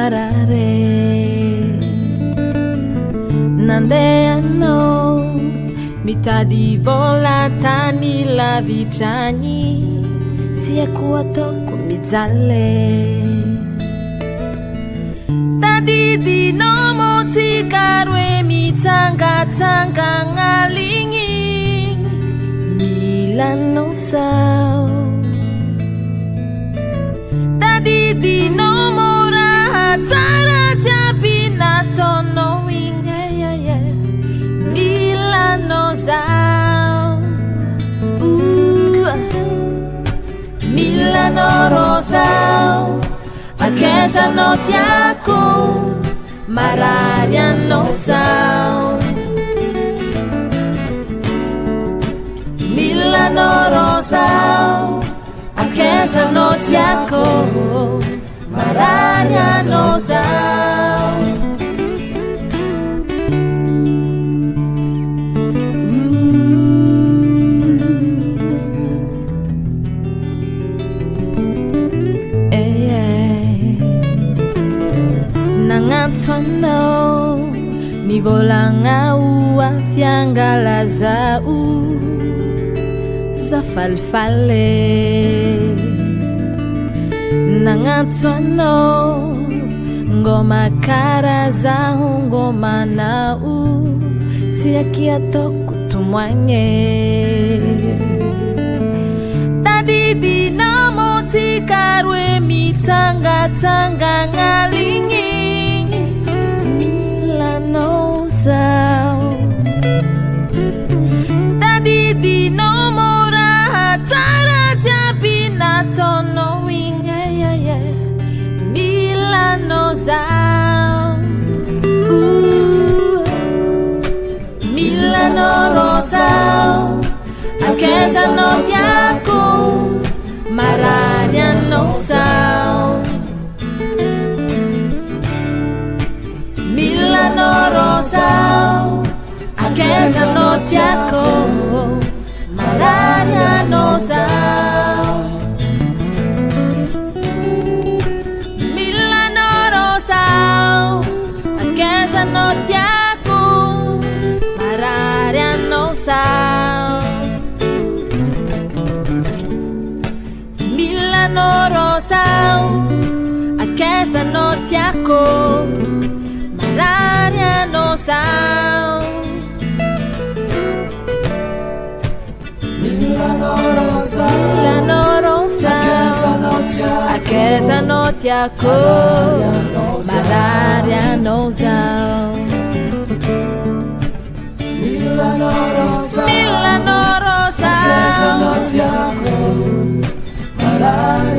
marare nandeano mitady vola tany lavitrany tsy ako ataoko mijaly tadidinao motsika roe mitsangatsangagna ligny milanao sao tadidinao mo raha tsara jiaby nataonao igny milanao zao milanao ro zao akezanao tiako marary anao zao milanao ro zao akezanao tiako marary anao zao nangantswanao nivolagna afiangalazao zafalifale nangantswanao ngoma karazaho ngomanao tsy aky ataoko tomoagny tadidinao motsika roe mitsangatsangagna ligny milanao zao tadidinao mo raha tsara jiaby nataonao igny milanao zao milanao ro zao akezanao tiako marary anao zao milanao ro zao akezanao tiako marary anao zao milanao ro zao akezanao tiako marary anao zao milanao ro zao akezanao tiako marary anao zao milanao ro zao akezanao tiako marary anao zao milanao ro zao akezanao tiako marary